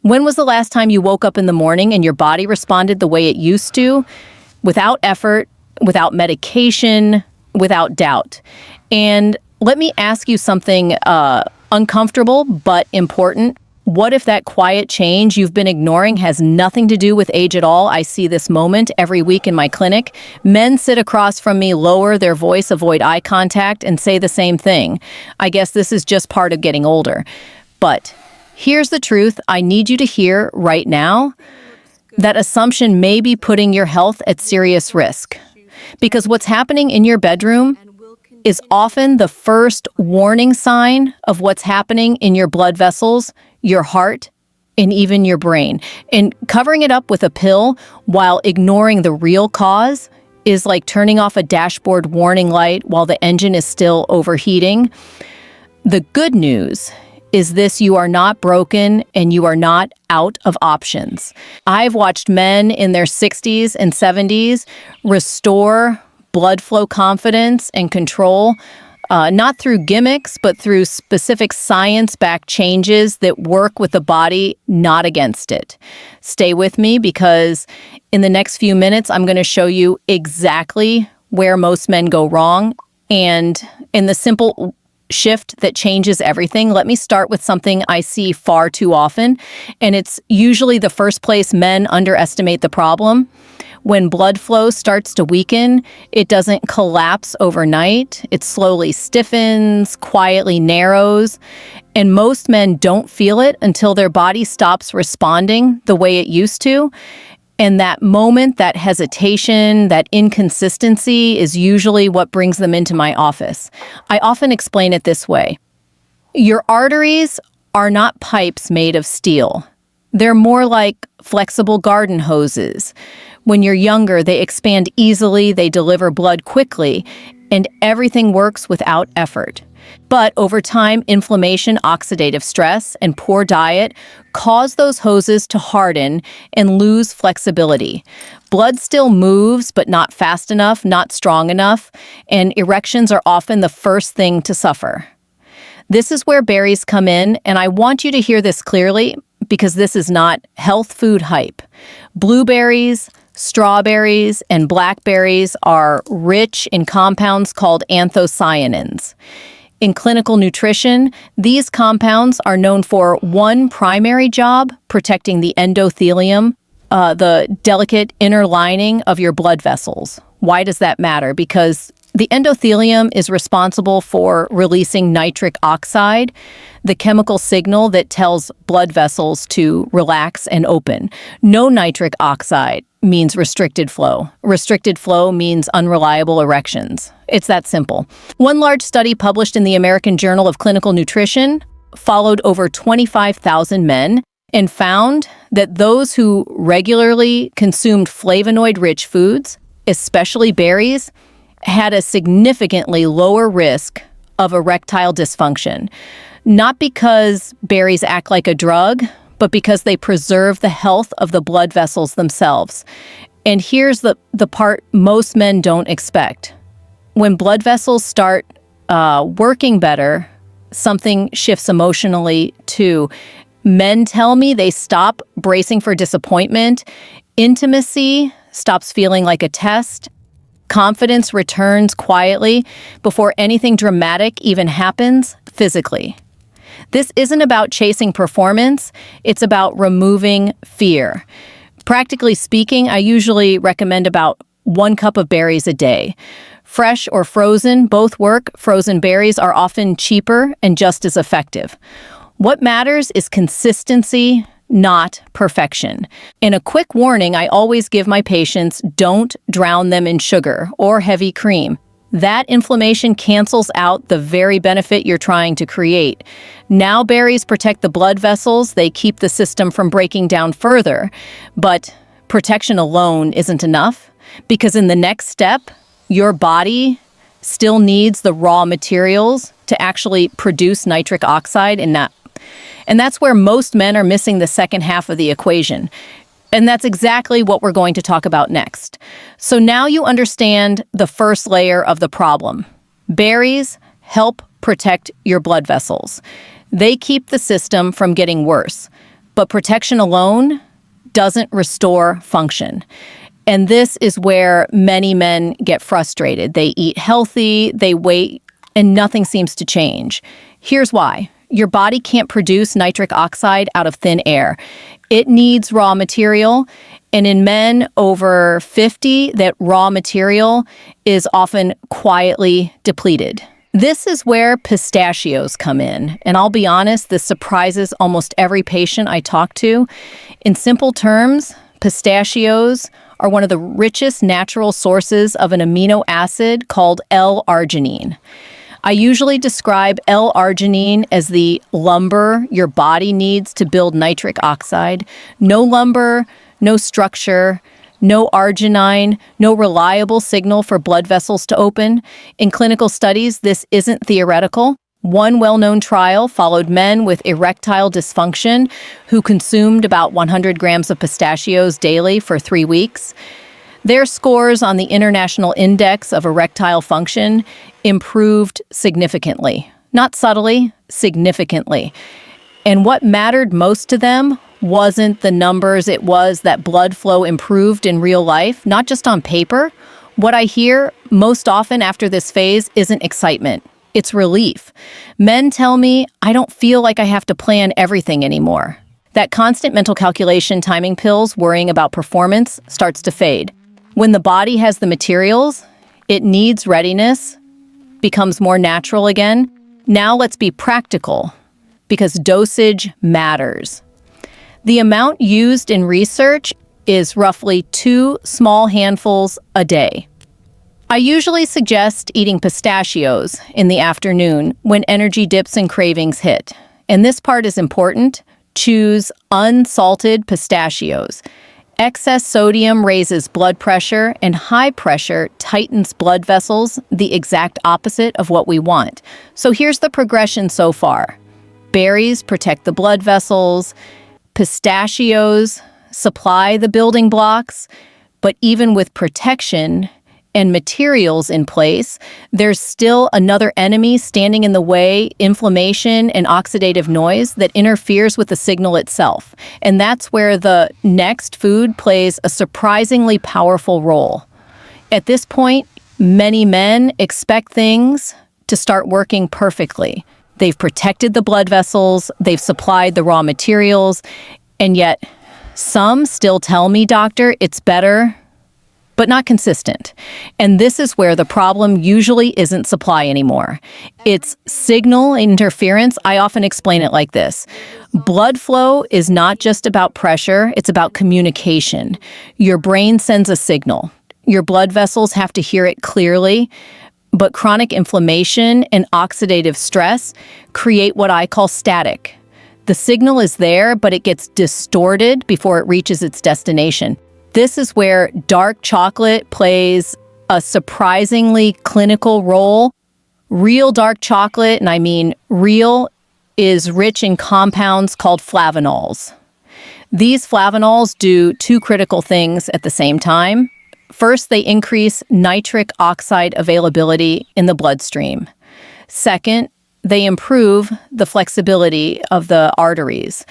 When was the last time you woke up in the morning and your body responded the way it used to, without effort, without medication, without doubt? And let me ask you something uncomfortable but important. What if that quiet change you've been ignoring has nothing to do with age at all? I see this moment every week in my clinic. Men sit across from me, lower their voice, avoid eye contact, and say the same thing. I guess this is just part of getting older. But here's the truth I need you to hear right now. That assumption may be putting your health at serious risk. Because what's happening in your bedroom is often the first warning sign of what's happening in your blood vessels, your heart, and even your brain. And covering it up with a pill while ignoring the real cause is like turning off a dashboard warning light while the engine is still overheating. The good news is this: you are not broken and you are not out of options. I've watched men in their 60s and 70s restore blood flow confidence and control, not through gimmicks, but through specific science-backed changes that work with the body, not against it. Stay with me, because in the next few minutes, I'm going to show you exactly where most men go wrong, and in the simple shift that changes everything. Let me start with something I see far too often, and it's usually the first place men underestimate the problem. When blood flow starts to weaken, it doesn't collapse overnight. It slowly stiffens, quietly narrows, and most men don't feel it until their body stops responding the way it used to. And that moment, that hesitation, that inconsistency is usually what brings them into my office. I often explain it this way. Your arteries are not pipes made of steel. They're more like flexible garden hoses. When you're younger, they expand easily, they deliver blood quickly, and everything works without effort. But over time, inflammation, oxidative stress, and poor diet cause those hoses to harden and lose flexibility. Blood still moves, but not fast enough, not strong enough, and erections are often the first thing to suffer. This is where berries come in, and I want you to hear this clearly, because this is not health food hype. Blueberries, strawberries, and blackberries are rich in compounds called anthocyanins. In clinical nutrition, these compounds are known for one primary job: protecting the endothelium, the delicate inner lining of your blood vessels. Why does that matter? Because the endothelium is responsible for releasing nitric oxide, the chemical signal that tells blood vessels to relax and open. No nitric oxide means restricted flow. Restricted flow means unreliable erections. It's that simple. One large study published in the American Journal of Clinical Nutrition followed over 25,000 men and found that those who regularly consumed flavonoid-rich foods, especially berries, had a significantly lower risk of erectile dysfunction. Not because berries act like a drug, but because they preserve the health of the blood vessels themselves. And here's the part most men don't expect. When blood vessels start working better, something shifts emotionally too. Men tell me they stop bracing for disappointment. Intimacy stops feeling like a test. Confidence returns quietly before anything dramatic even happens physically. This isn't about chasing performance, it's about removing fear. Practically speaking, I usually recommend about 1 cup of berries a day. Fresh or frozen, both work. Frozen berries are often cheaper and just as effective. What matters is consistency, not perfection. And a quick warning I always give my patients: don't drown them in sugar or heavy cream. That inflammation cancels out the very benefit you're trying to create. Now berries protect the blood vessels, they keep the system from breaking down further. But protection alone isn't enough, because in the next step, your body still needs the raw materials to actually produce nitric oxide, and that's where most men are missing the second half of the equation. And that's exactly what we're going to talk about next. So now you understand the first layer of the problem. Berries help protect your blood vessels. They keep the system from getting worse. But protection alone doesn't restore function. And this is where many men get frustrated. They eat healthy, they wait, and nothing seems to change. Here's why. Your body can't produce nitric oxide out of thin air. It needs raw material, and in men over 50, that raw material is often quietly depleted. This is where pistachios come in, and I'll be honest, this surprises almost every patient I talk to. In simple terms, pistachios are one of the richest natural sources of an amino acid called L-arginine. I usually describe L-arginine as the lumber your body needs to build nitric oxide. No lumber, no structure, no arginine, no reliable signal for blood vessels to open. In clinical studies, this isn't theoretical. One well-known trial followed men with erectile dysfunction who consumed about 100 grams of pistachios daily for 3 weeks. Their scores on the International Index of Erectile Function improved significantly. Not subtly, significantly. And what mattered most to them wasn't the numbers, it was that blood flow improved in real life, not just on paper. What I hear most often after this phase isn't excitement. It's relief. Men tell me, I don't feel like I have to plan everything anymore. That constant mental calculation, timing pills, worrying about performance starts to fade. When the body has the materials it needs, readiness becomes more natural again. Now let's be practical, because dosage matters. The amount used in research is roughly 2 small handfuls a day. I usually suggest eating pistachios in the afternoon when energy dips and cravings hit. And this part is important. Choose unsalted pistachios. Excess sodium raises blood pressure, and high pressure tightens blood vessels, the exact opposite of what we want. So here's the progression so far. Berries protect the blood vessels. Pistachios supply the building blocks. But even with protection and materials in place, there's still another enemy standing in the way, inflammation and oxidative noise that interferes with the signal itself. And that's where the next food plays a surprisingly powerful role. At this point, many men expect things to start working perfectly. They've protected the blood vessels, they've supplied the raw materials, and yet some still tell me, doctor, it's better but not consistent. And this is where the problem usually isn't supply anymore. It's signal interference. I often explain it like this. Blood flow is not just about pressure, it's about communication. Your brain sends a signal. Your blood vessels have to hear it clearly, but chronic inflammation and oxidative stress create what I call static. The signal is there, but it gets distorted before it reaches its destination. This is where dark chocolate plays a surprisingly clinical role. Real dark chocolate, and I mean real, is rich in compounds called flavonols. These flavonols do 2 critical things at the same time. First, they increase nitric oxide availability in the bloodstream. Second, they improve the flexibility of the arteries,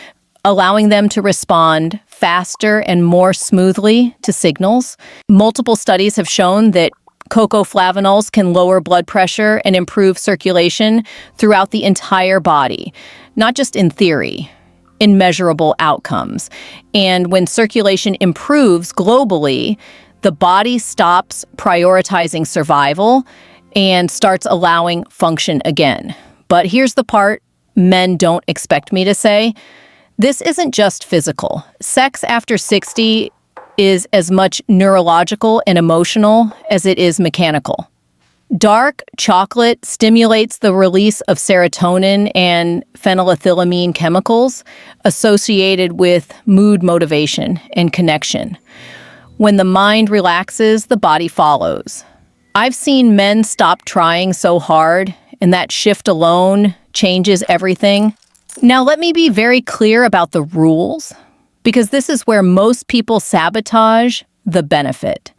allowing them to respond faster and more smoothly to signals. Multiple studies have shown that cocoa flavonols can lower blood pressure and improve circulation throughout the entire body, not just in theory, in measurable outcomes. And when circulation improves globally, the body stops prioritizing survival and starts allowing function again. But here's the part men don't expect me to say. This isn't just physical. Sex after 60 is as much neurological and emotional as it is mechanical. Dark chocolate stimulates the release of serotonin and phenylethylamine chemicals associated with mood motivation and connection. When the mind relaxes, the body follows. I've seen men stop trying so hard, and that shift alone changes everything. Now, let me be very clear about the rules, because this is where most people sabotage the benefit.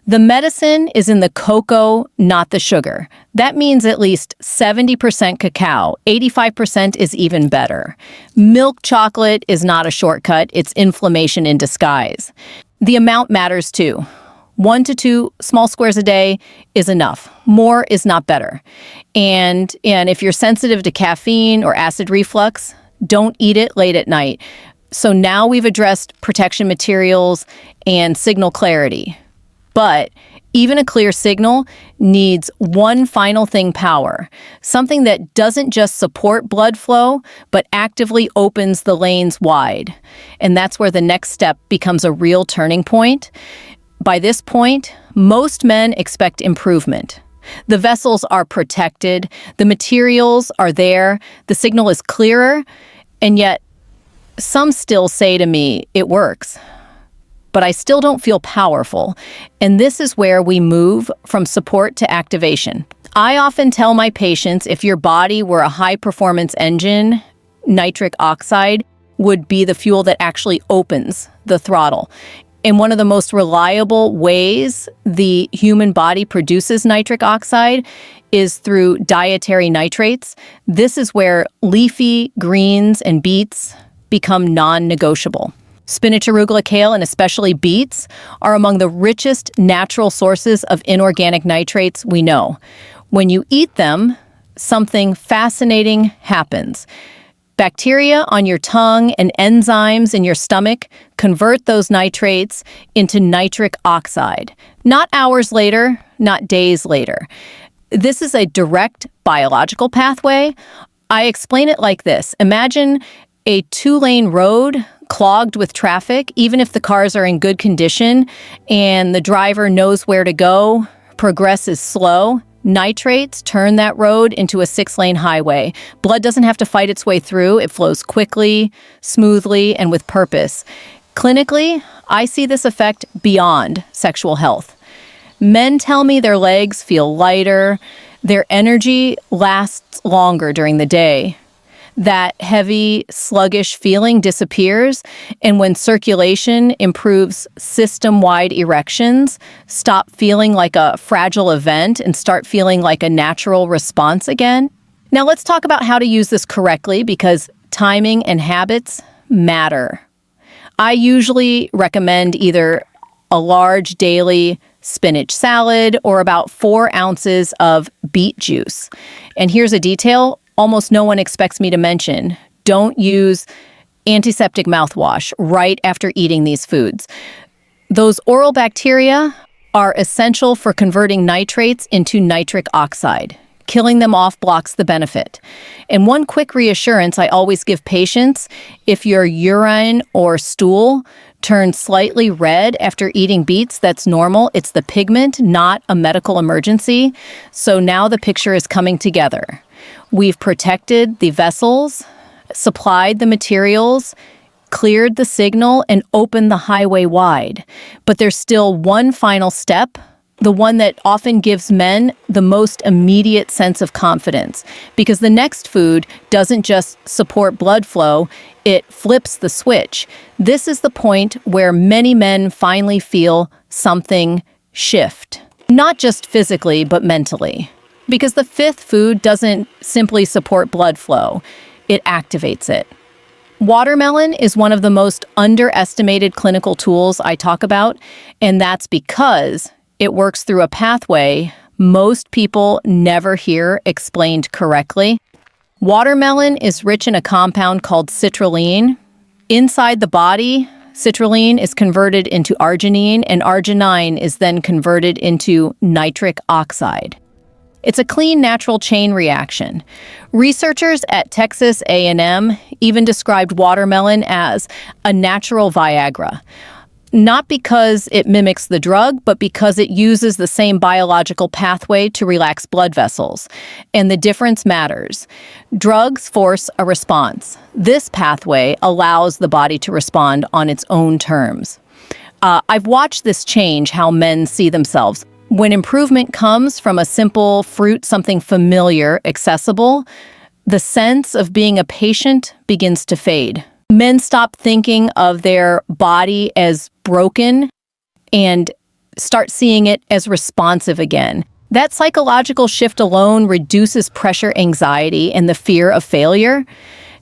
The medicine is in the cocoa, not the sugar. That means at least 70% cacao, 85% is even better. Milk chocolate is not a shortcut, it's inflammation in disguise. The amount matters too. 1 to 2 small squares a day is enough. More is not better. And if you're sensitive to caffeine or acid reflux, don't eat it late at night. So now we've addressed protection materials and signal clarity. But even a clear signal needs one final thing: power. Something that doesn't just support blood flow, but actively opens the lanes wide. And that's where the next step becomes a real turning point. By this point, most men expect improvement. The vessels are protected, the materials are there, the signal is clearer, and yet some still say to me, it works. But I still don't feel powerful. And this is where we move from support to activation. I often tell my patients, if your body were a high-performance engine, nitric oxide would be the fuel that actually opens the throttle. And one of the most reliable ways the human body produces nitric oxide is through dietary nitrates. This is where leafy greens and beets become non-negotiable. Spinach, arugula, kale, and especially beets are among the richest natural sources of inorganic nitrates we know. When you eat them, something fascinating happens. Bacteria on your tongue and enzymes in your stomach convert those nitrates into nitric oxide. Not hours later, not days later. This is a direct biological pathway. I explain it like this. Imagine a 2-lane road clogged with traffic. Even if the cars are in good condition and the driver knows where to go, progress is slow. Nitrates turn that road into a 6-lane highway. Blood doesn't have to fight its way through. It flows quickly, smoothly, and with purpose. Clinically, I see this effect beyond sexual health. Men tell me their legs feel lighter, their energy lasts longer during the day. That heavy, sluggish feeling disappears, and when circulation improves, system-wide erections stop feeling like a fragile event and start feeling like a natural response again. Now let's talk about how to use this correctly, because timing and habits matter. I usually recommend either a large daily spinach salad or about 4 ounces of beet juice. And here's a detail almost no one expects me to mention. Don't use antiseptic mouthwash right after eating these foods. Those oral bacteria are essential for converting nitrates into nitric oxide. Killing them off blocks the benefit. And one quick reassurance I always give patients: if your urine or stool turns slightly red after eating beets, that's normal. It's the pigment, not a medical emergency. So now the picture is coming together. We've protected the vessels, supplied the materials, cleared the signal, and opened the highway wide. But there's still one final step, the one that often gives men the most immediate sense of confidence. Because the next food doesn't just support blood flow, it flips the switch. This is the point where many men finally feel something shift. Not just physically, but mentally. Because the 5th food doesn't simply support blood flow, it activates it. Watermelon is one of the most underestimated clinical tools I talk about, and that's because it works through a pathway most people never hear explained correctly. Watermelon is rich in a compound called citrulline. Inside the body, citrulline is converted into arginine, and arginine is then converted into nitric oxide. It's a clean, natural chain reaction. Researchers at Texas A&M even described watermelon as a natural Viagra. Not because it mimics the drug, but because it uses the same biological pathway to relax blood vessels. And the difference matters. Drugs force a response. This pathway allows the body to respond on its own terms. I've watched this change how men see themselves. When improvement comes from a simple fruit, something familiar, accessible, the sense of being a patient begins to fade. Men stop thinking of their body as broken and start seeing it as responsive again. That psychological shift alone reduces pressure anxiety and the fear of failure.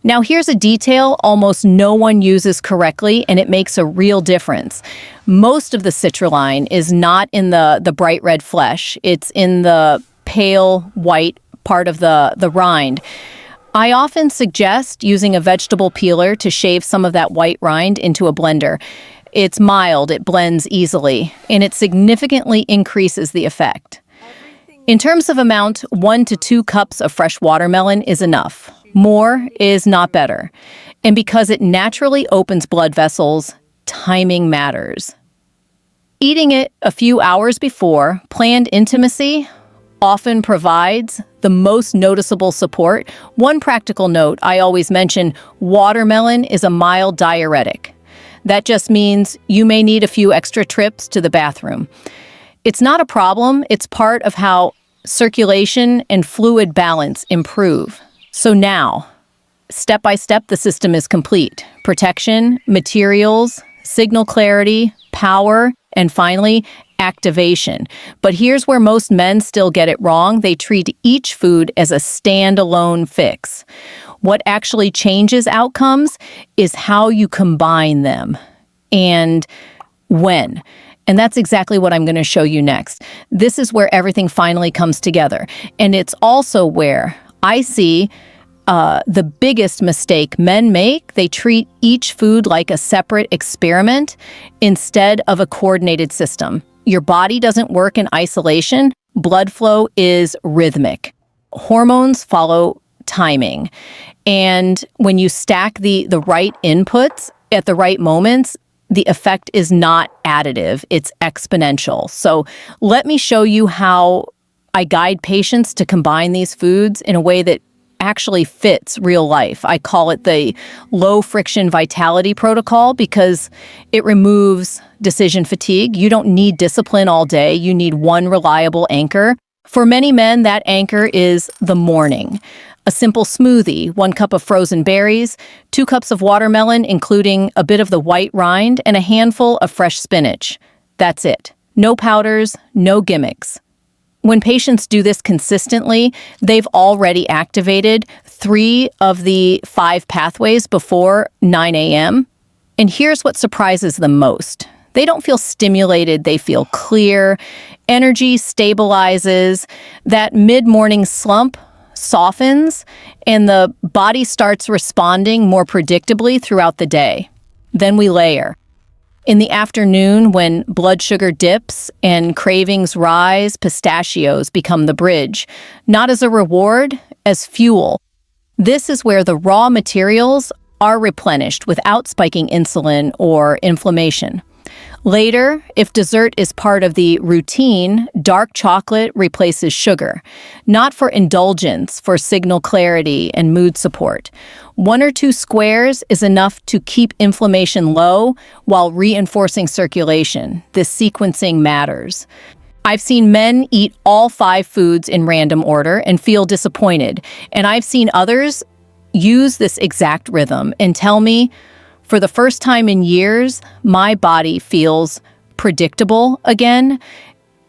Now, here's a detail almost no one uses correctly, and it makes a real difference. Most of the citrulline is not in the bright red flesh. It's in the pale white part of the rind. I often suggest using a vegetable peeler to shave some of that white rind into a blender. It's mild, it blends easily, and it significantly increases the effect. In terms of amount, 1 to 2 cups of fresh watermelon is enough. More is not better. And because it naturally opens blood vessels, timing matters. Eating it a few hours before planned intimacy often provides the most noticeable support. One practical note I always mention, watermelon is a mild diuretic. That just means you may need a few extra trips to the bathroom. It's not a problem, it's part of how circulation and fluid balance improve. So now, step by step, the system is complete. Protection, materials, signal clarity, power, and finally, activation. But here's where most men still get it wrong. They treat each food as a standalone fix. What actually changes outcomes is how you combine them and when. And that's exactly what I'm going to show you next. This is where everything finally comes together. And it's also where I see the biggest mistake men make. They treat each food like a separate experiment instead of a coordinated system. Your body doesn't work in isolation. Blood flow is rhythmic. Hormones follow timing. And when you stack the right inputs at the right moments, the effect is not additive, it's exponential. So let me show you how I guide patients to combine these foods in a way that actually fits real life. I call it the low friction vitality protocol because it removes decision fatigue. You don't need discipline all day. You need one reliable anchor. For many men, that anchor is the morning. A simple smoothie, 1 cup of frozen berries, 2 cups of watermelon, including a bit of the white rind, and a handful of fresh spinach. That's it. No powders, no gimmicks. When patients do this consistently, they've already activated 3 of the 5 pathways before 9 a.m. And here's what surprises them most. They don't feel stimulated, they feel clear. Energy stabilizes. That mid-morning slump softens, and the body starts responding more predictably throughout the day. Then we layer. In the afternoon, when blood sugar dips and cravings rise, pistachios become the bridge, not as a reward, as fuel. This is where the raw materials are replenished without spiking insulin or inflammation. Later, if dessert is part of the routine, dark chocolate replaces sugar, not for indulgence, for signal clarity and mood support. 1 or 2 squares is enough to keep inflammation low while reinforcing circulation. This sequencing matters. I've seen men eat all 5 foods in random order and feel disappointed, and I've seen others use this exact rhythm and tell me, for the first time in years, my body feels predictable again.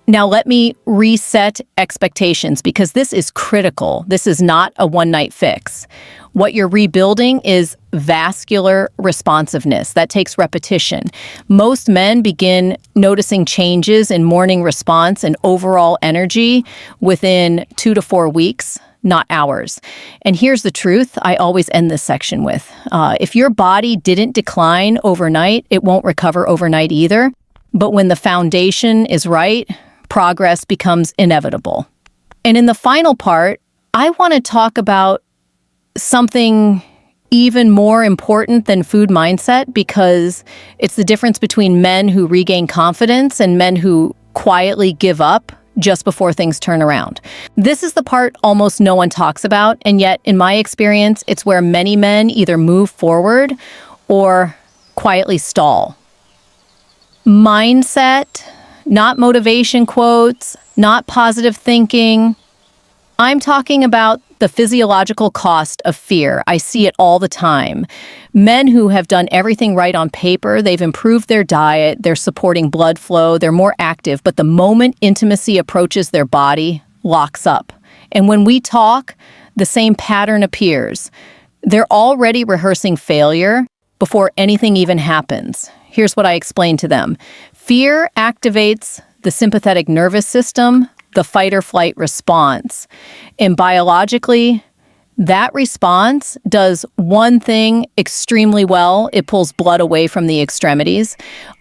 Now let me reset expectations because this is critical. This is not a one-night fix. What you're rebuilding is vascular responsiveness. That takes repetition. Most men begin noticing changes in morning response and overall energy within 2 to 4 weeks. Not hours. And here's the truth I always end this section with. If your body didn't decline overnight, it won't recover overnight either. But when the foundation is right, progress becomes inevitable. And in the final part, I want to talk about something even more important than food mindset because it's the difference between men who regain confidence and men who quietly give up just before things turn around. This is the part almost no one talks about, and yet, in my experience, it's where many men either move forward or quietly stall. Mindset, not motivation quotes, not positive thinking. I'm talking about The physiological cost of fear. I see it all the time. Men who have done everything right on paper, they've improved their diet, they're supporting blood flow, they're more active, but the moment intimacy approaches their body, locks up. And when we talk, the same pattern appears. They're already rehearsing failure before anything even happens. Here's what I explain to them. Fear activates the sympathetic nervous system, the fight or flight response. And biologically, that response does one thing extremely well. It pulls blood away from the extremities,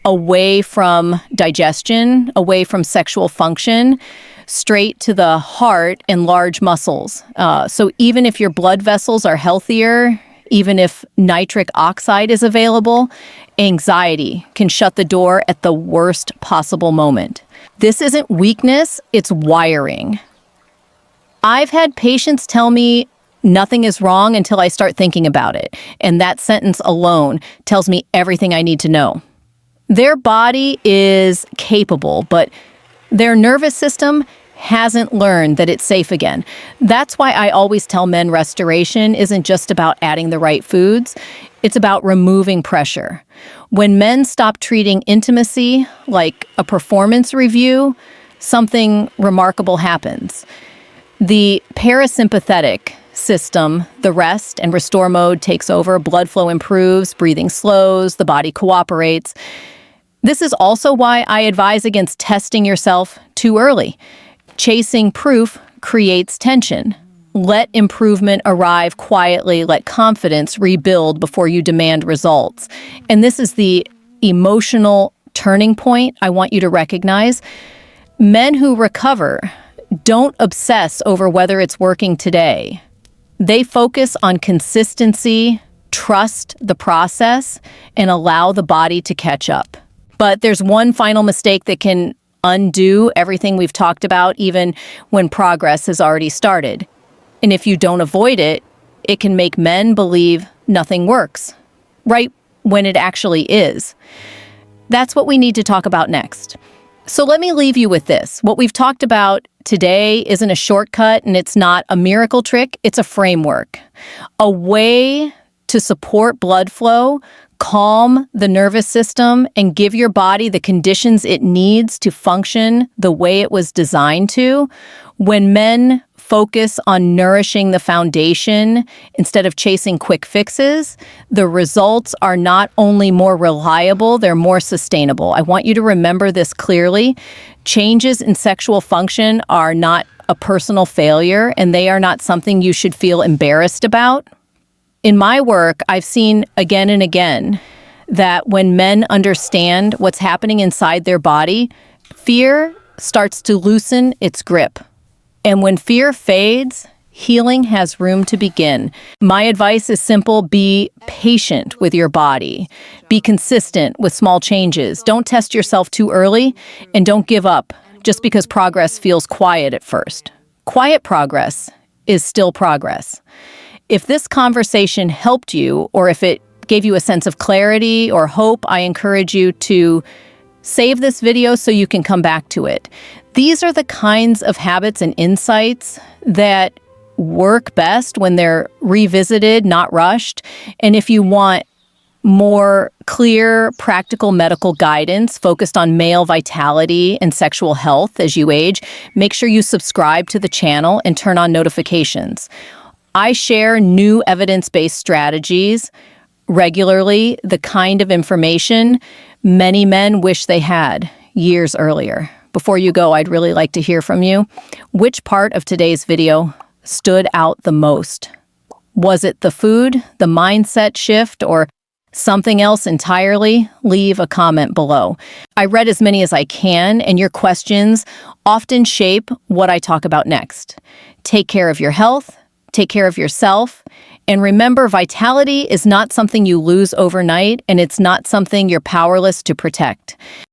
away from digestion, away from sexual function, straight to the heart and large muscles. So even if your blood vessels are healthier, even if nitric oxide is available, anxiety can shut the door at the worst possible moment. This isn't weakness, it's wiring. I've had patients tell me nothing is wrong until I start thinking about it, and that sentence alone tells me everything I need to know. Their body is capable, but their nervous system hasn't learned that it's safe again. That's why I always tell men restoration isn't just about adding the right foods, it's about removing pressure. When men stop treating intimacy like a performance review, something remarkable happens. The parasympathetic system, the rest and restore mode takes over, blood flow improves, breathing slows, the body cooperates. This is also why I advise against testing yourself too early. Chasing proof creates tension. Let improvement arrive quietly, let confidence rebuild before you demand results. And this is the emotional turning point I want you to recognize. Men who recover don't obsess over whether it's working today. They focus on consistency, trust the process, and allow the body to catch up. But there's one final mistake that can undo everything we've talked about, even when progress has already started. And if you don't avoid it, it can make men believe nothing works, right when it actually is. That's what we need to talk about next. So let me leave you with this. What we've talked about today isn't a shortcut and it's not a miracle trick, it's a framework. A way to support blood flow, calm the nervous system, and give your body the conditions it needs to function the way it was designed to. When men focus on nourishing the foundation instead of chasing quick fixes, the results are not only more reliable, they're more sustainable. I want you to remember this clearly. Changes in sexual function are not a personal failure, and they are not something you should feel embarrassed about. In my work, I've seen again and again that when men understand what's happening inside their body, fear starts to loosen its grip. And when fear fades, healing has room to begin. My advice is simple: be patient with your body. Be consistent with small changes. Don't test yourself too early, and don't give up just because progress feels quiet at first. Quiet progress is still progress. If this conversation helped you, or if it gave you a sense of clarity or hope, I encourage you to save this video so you can come back to it. These are the kinds of habits and insights that work best when they're revisited, not rushed. And if you want more clear, practical medical guidance focused on male vitality and sexual health as you age, make sure you subscribe to the channel and turn on notifications. I share new evidence-based strategies regularly, the kind of information many men wish they had years earlier. Before you go, I'd really like to hear from you. Which part of today's video stood out the most? Was it the food, the mindset shift, or something else entirely? Leave a comment below. I read as many as I can, and your questions often shape what I talk about next. Take care of your health, take care of yourself, and remember, vitality is not something you lose overnight, and it's not something you're powerless to protect.